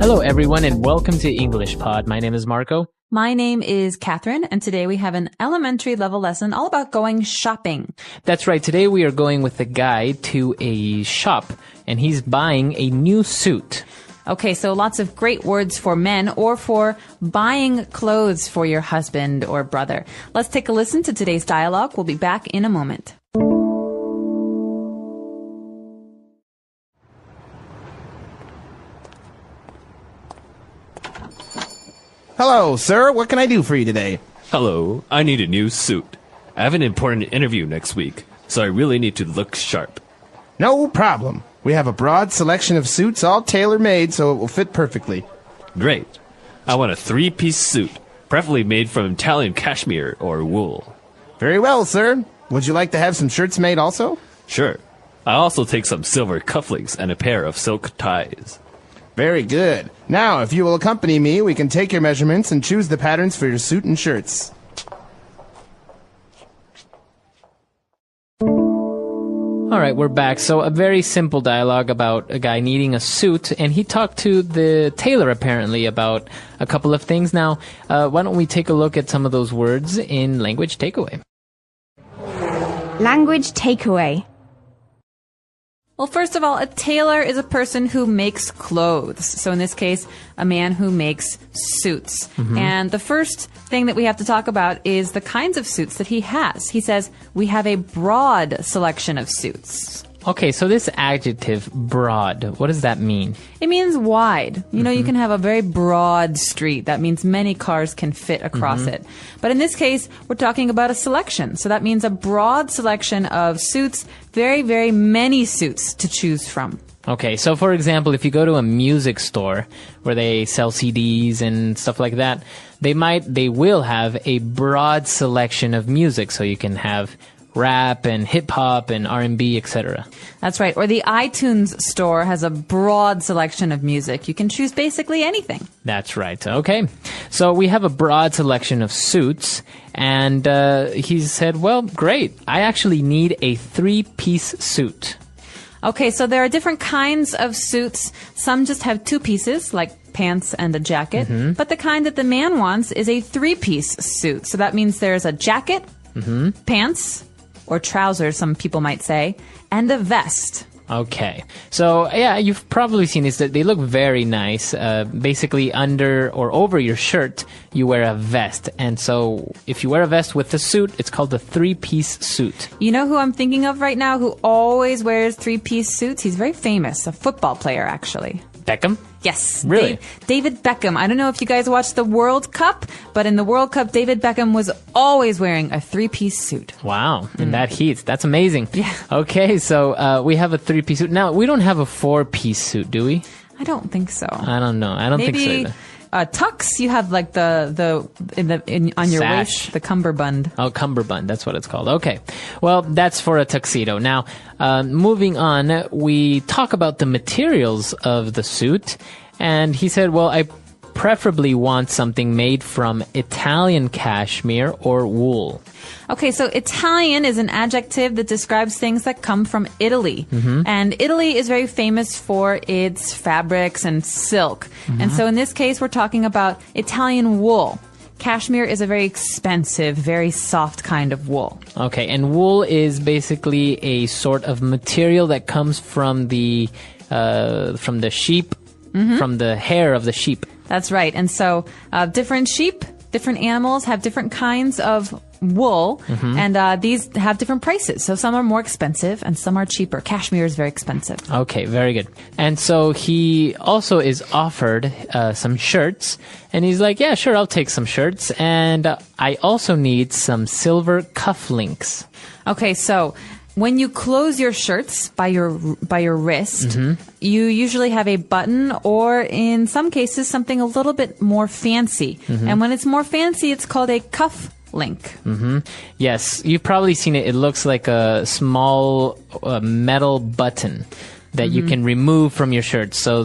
Hello, everyone, and welcome to English Pod. My name is Marco. My name is Catherine, and today we have an elementary level lesson all about going shopping. That's right. Today we are going with a guy to a shop, and he's buying a new suit. Okay, so lots of great words for men or for buying clothes for your husband or brother. Let's take a listen to today's dialogue. We'll be back in a moment. Hello, sir. What can I do for you today? Hello, I need a new suit. I have an important interview next week, so I really need to look sharp. No problem. We have a broad selection of suits, all tailor-made, so it will fit perfectly. Great. I want a three-piece suit, preferably made from Italian cashmere or wool. Very well, sir. Would you like to have some shirts made also? Sure. I'll also take some silver cufflinks and a pair of silk ties. Very good. Now, if you will accompany me, we can take your measurements and choose the patterns for your suit and shirts. All right, we're back. So a very simple dialogue about a guy needing a suit, and he talked to the tailor apparently about a couple of things. Now, why don't we take a look at some of those words in Language Takeaway? Language takeaway. Well, first of all, a tailor is a person who makes clothes. So in this case, a man who makes suits. And the first thing that we have to talk about is the kinds of suits that he has. He says, we have a broad selection of suits. Okay, so this adjective, broad, what does that mean? It means wide. You know, you can have a very broad street. That means many cars can fit across it. But in this case, we're talking about a selection. So that means a broad selection of suits, very, very many suits to choose from. Okay, so for example, if you go to a music store where they sell CDs and stuff like that, they will have a broad selection of music. So you can have rap and hip-hop and R&B, etc. That's right. Or the iTunes store has a broad selection of music. You can choose basically anything. That's right. Okay. So we have a broad selection of suits, and he said, well, great. I actually need a three-piece suit. Okay, so there are different kinds of suits. Some just have two pieces, like pants and a jacket. But the kind that the man wants is a three-piece suit. So that means there's a jacket, pants, or trousers, some people might say, and a vest. Okay. So, yeah, you've probably seen this. They look very nice. Basically, under or over your shirt, you wear a vest. And so, if you wear a vest with a suit, it's called a three-piece suit. You know who I'm thinking of right now who always wears three-piece suits? He's very famous, a football player, actually. Beckham? Yes. Really? David Beckham. I don't know if you guys watched the World Cup, but in the World Cup, David Beckham was always wearing a three-piece suit. Wow. In that heat. That's amazing. Yeah. Okay, so we have a three-piece suit. Now, we don't have a four-piece suit, do we? I don't think so. I don't know. I don't think so either. Tux, you have like on your Sash. waist, the cummerbund. Oh, cummerbund. That's what it's called. Okay. Well, that's for a tuxedo. Now, moving on, we talk about the materials of the suit. And he said, well, I preferably want something made from Italian cashmere or wool. Okay, so Italian is an adjective that describes things that come from Italy. And Italy is very famous for its fabrics and silk. And so in this case, we're talking about Italian wool. Cashmere is a very expensive, very soft kind of wool. Okay, and wool is basically a sort of material that comes from the sheep, from the hair of the sheep. That's right. And so different sheep, different animals have different kinds of wool, and these have different prices. So some are more expensive and some are cheaper. Cashmere is very expensive. Okay, very good. And so he also is offered some shirts, and he's like, yeah, sure, I'll take some shirts. And I also need some silver cufflinks. Okay, so when you close your shirts by your wrist, you usually have a button or in some cases something a little bit more fancy. And when it's more fancy, it's called a cuff link. Yes, you've probably seen it. It looks like a small metal button that you can remove from your shirt. So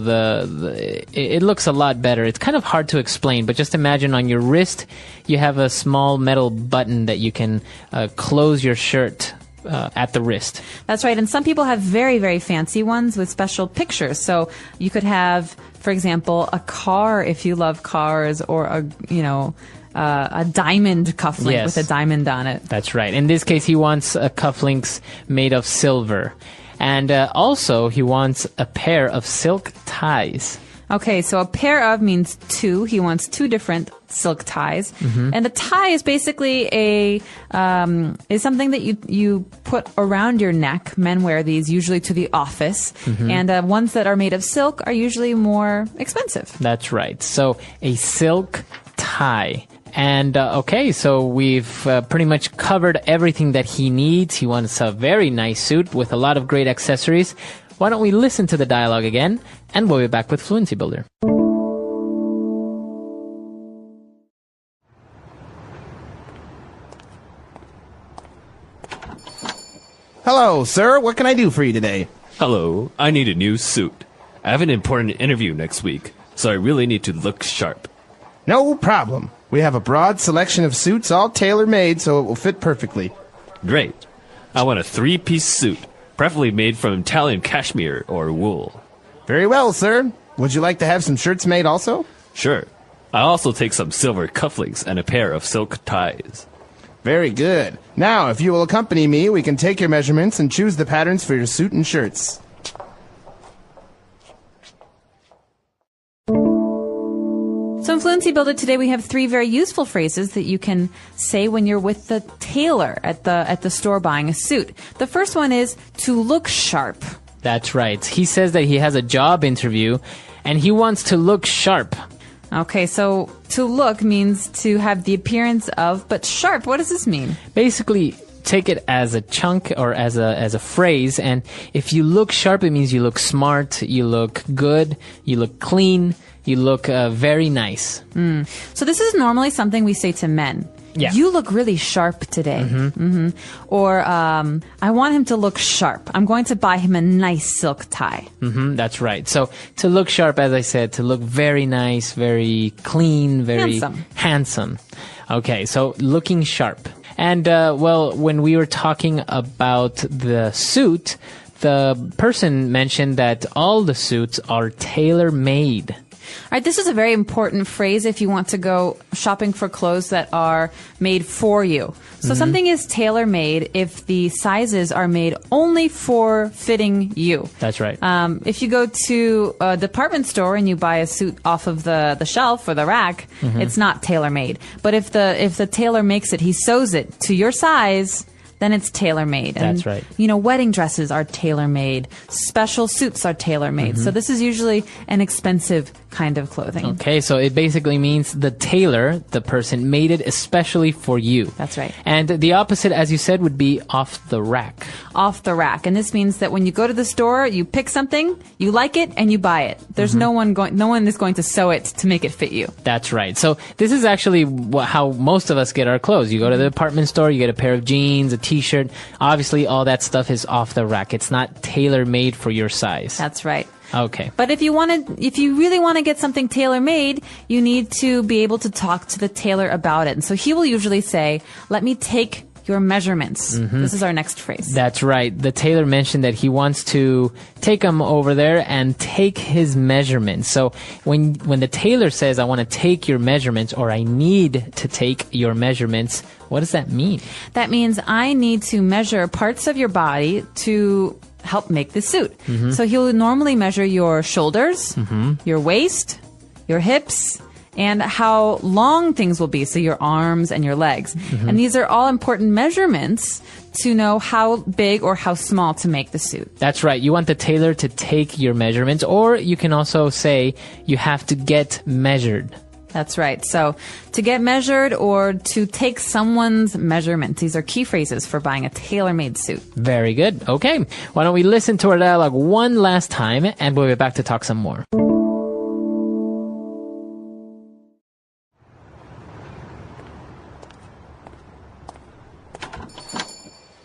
it looks a lot better. It's kind of hard to explain, but just imagine on your wrist, you have a small metal button that you can close your shirt at the wrist. That's right. And some people have very, very fancy ones with special pictures. So you could have, for example, a car if you love cars, or a diamond cufflink Yes. with a diamond on it. That's right. In this case, he wants cufflinks made of silver. And also, he wants a pair of silk ties. Okay, so a pair of means two. He wants two different silk ties. And a tie is basically is something that you put around your neck. Men wear these usually to the office. And ones that are made of silk are usually more expensive. That's right. So a silk tie. And okay, so we've pretty much covered everything that he needs. He wants a very nice suit with a lot of great accessories. Why don't we listen to the dialogue again, and we'll be back with Fluency Builder. Hello, sir. What can I do for you today? Hello, I need a new suit. I have an important interview next week, so I really need to look sharp. No problem. We have a broad selection of suits, all tailor-made, so it will fit perfectly. Great. I want a 3-piece suit, preferably made from Italian cashmere or wool. Very well, sir. Would you like to have some shirts made also? Sure. I'll also take some silver cufflinks and a pair of silk ties. Very good. Now, if you will accompany me, we can take your measurements and choose the patterns for your suit and shirts. So in Fluency Builder today, we have 3 very useful phrases that you can say when you're with the tailor at the store buying a suit. The first one is to look sharp. That's right. He says that he has a job interview, and he wants to look sharp. Okay, so to look means to have the appearance of, but sharp, what does this mean? Basically, take it as a chunk or as a phrase, and if you look sharp, it means you look smart, you look good, you look clean, you look very nice. So this is normally something we say to men. Yeah. You look really sharp today. Or I want him to look sharp. I'm going to buy him a nice silk tie. That's right. So to look sharp, as I said, to look very nice, very clean, very handsome. Okay, so looking sharp. And, well, when we were talking about the suit, the person mentioned that all the suits are tailor-made. All right, this is a very important phrase if you want to go shopping for clothes that are made for you. So something is tailor-made if the sizes are made only for fitting you. That's right. If you go to a department store and you buy a suit off of the shelf or the rack, it's not tailor-made. But if the tailor makes it, he sews it to your size, then it's tailor-made. That's right. You know, wedding dresses are tailor-made. Special suits are tailor-made. So this is usually an expensive kind of clothing. Okay, so it basically means the tailor, the person, made it especially for you. That's right. And the opposite, as you said, would be off the rack. Off the rack. And this means that when you go to the store, you pick something, you like it, and you buy it. There's no one is going to sew it to make it fit you. That's right. So this is actually how most of us get our clothes. You go to the department store, you get a pair of jeans, a t-shirt. Obviously, all that stuff is off the rack. It's not tailor-made for your size. That's right. Okay. But if you really want to get something tailor-made, you need to be able to talk to the tailor about it. And so he will usually say, "Let me take your measurements." This is our next phrase. That's right. The tailor mentioned that he wants to take him over there and take his measurements. So when the tailor says, "I want to take your measurements," or "I need to take your measurements," what does that mean? That means I need to measure parts of your body to help make the suit. So he'll normally measure your shoulders, your waist, your hips, and how long things will be, so your arms and your legs. And these are all important measurements to know how big or how small to make the suit. That's right. You want the tailor to take your measurements, or you can also say you have to get measured. That's right. So to get measured or to take someone's measurements. These are key phrases for buying a tailor-made suit. Very good. Okay. Why don't we listen to our dialogue one last time, and we'll be back to talk some more.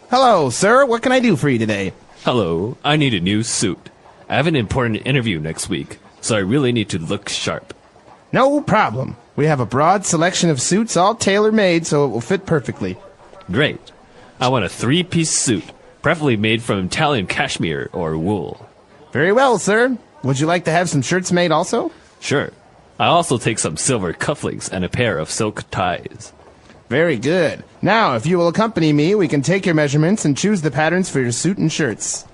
Hello, sir. What can I do for you today? Hello, I need a new suit. I have an important interview next week, so I really need to look sharp. No problem. We have a broad selection of suits, all tailor-made, so it will fit perfectly. Great. I want a 3-piece suit, preferably made from Italian cashmere or wool. Very well, sir. Would you like to have some shirts made also? Sure. I'll also take some silver cufflinks and a pair of silk ties. Very good. Now, if you will accompany me, we can take your measurements and choose the patterns for your suit and shirts.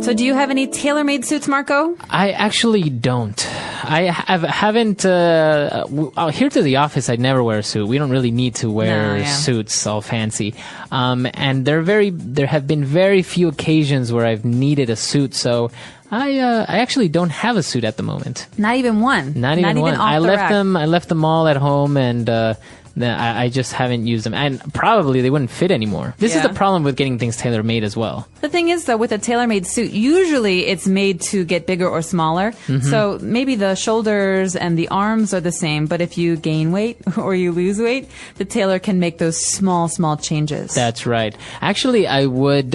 So do you have any tailor-made suits, Marco? I actually don't. Haven't here to the office. I'd never wear a suit. We don't really need to wear suits all fancy. And there have been very few occasions where I've needed a suit. So I actually don't have a suit at the moment. Not even one. Not even one. Off I the left rack. them. I left them all at home, and I just haven't used them. And probably they wouldn't fit anymore. This is Yeah. the problem with getting things tailor-made as well. The thing is, though, with a tailor-made suit, usually it's made to get bigger or smaller. So maybe the shoulders and the arms are the same, but if you gain weight or you lose weight, the tailor can make those small changes. That's right. Actually, I would.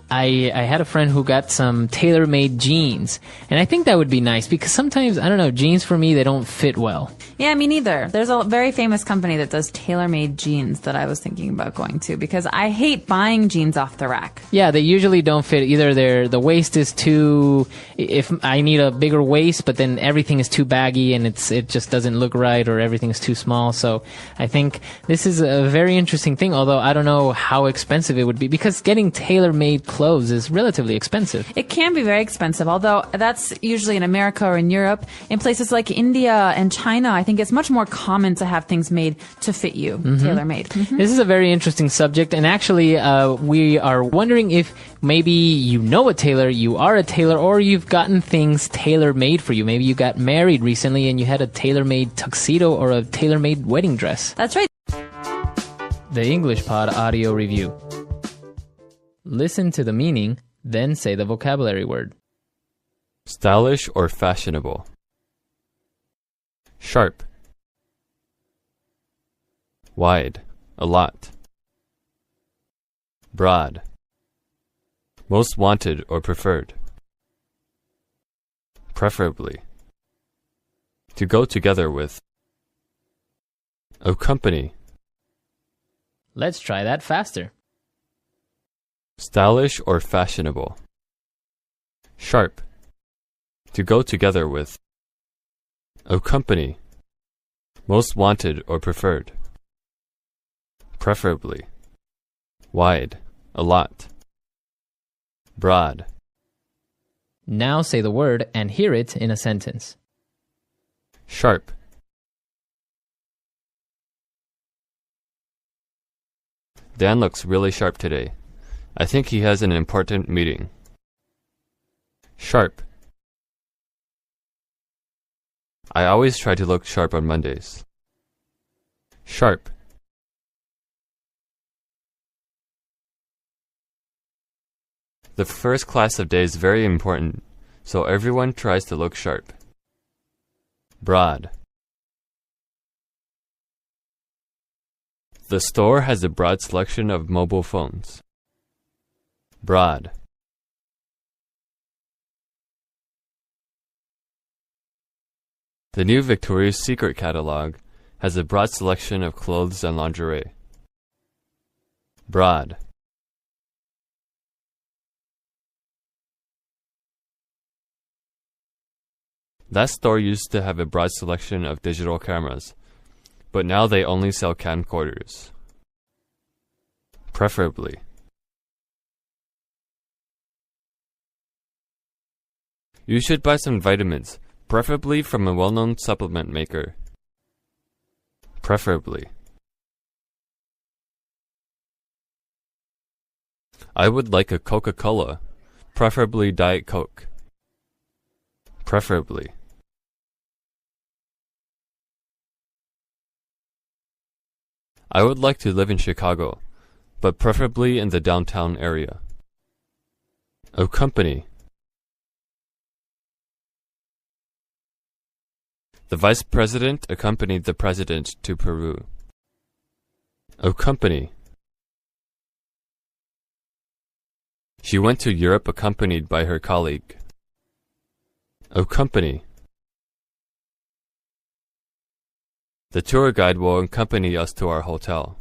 I had a friend who got some tailor-made jeans, and I think that would be nice because sometimes, I don't know, jeans for me, they don't fit well. Yeah, me neither. There's a very famous company that does tailor-made jeans that I was thinking about going to because I hate buying jeans off the rack. Yeah, they usually don't fit either. The waist is too. If I need a bigger waist, but then everything is too baggy and it just doesn't look right, or everything is too small. So I think this is a very interesting thing. Although I don't know how expensive it would be because getting tailor-made clothes is relatively expensive. It can be very expensive, although that's usually in America or in Europe. In places like India and China, I think it's much more common to have things made to fit you, tailor-made. This is a very interesting subject, and actually, we are wondering if maybe you know a tailor, you are a tailor, or you've gotten things tailor-made for you. Maybe you got married recently and you had a tailor-made tuxedo or a tailor-made wedding dress. That's right. The English Pod Audio Review. Listen to the meaning, then say the vocabulary word. Stylish or fashionable. Sharp. Wide, a lot. Broad. Most wanted or preferred. Preferably. To go together with. Accompany. Let's try that faster. Stylish or fashionable. Sharp. To go together with. Accompany. Most wanted or preferred. Preferably. Wide, a lot. Broad. Now say the word and hear it in a sentence. Sharp. Dan looks really sharp today. I think he has an important meeting. Sharp. I always try to look sharp on Mondays. Sharp. The first class of day is very important, so everyone tries to look sharp. Broad. The store has a broad selection of mobile phones. Broad. The new Victoria's Secret catalog has a broad selection of clothes and lingerie. Broad. That store used to have a broad selection of digital cameras, but now they only sell camcorders. Preferably. You should buy some vitamins, preferably from a well-known supplement maker. Preferably. I would like a Coca-Cola, preferably Diet Coke. Preferably. I would like to live in Chicago, but preferably in the downtown area. Accompany. The vice president accompanied the president to Peru. Accompany. She went to Europe accompanied by her colleague. Accompany. The tour guide will accompany us to our hotel.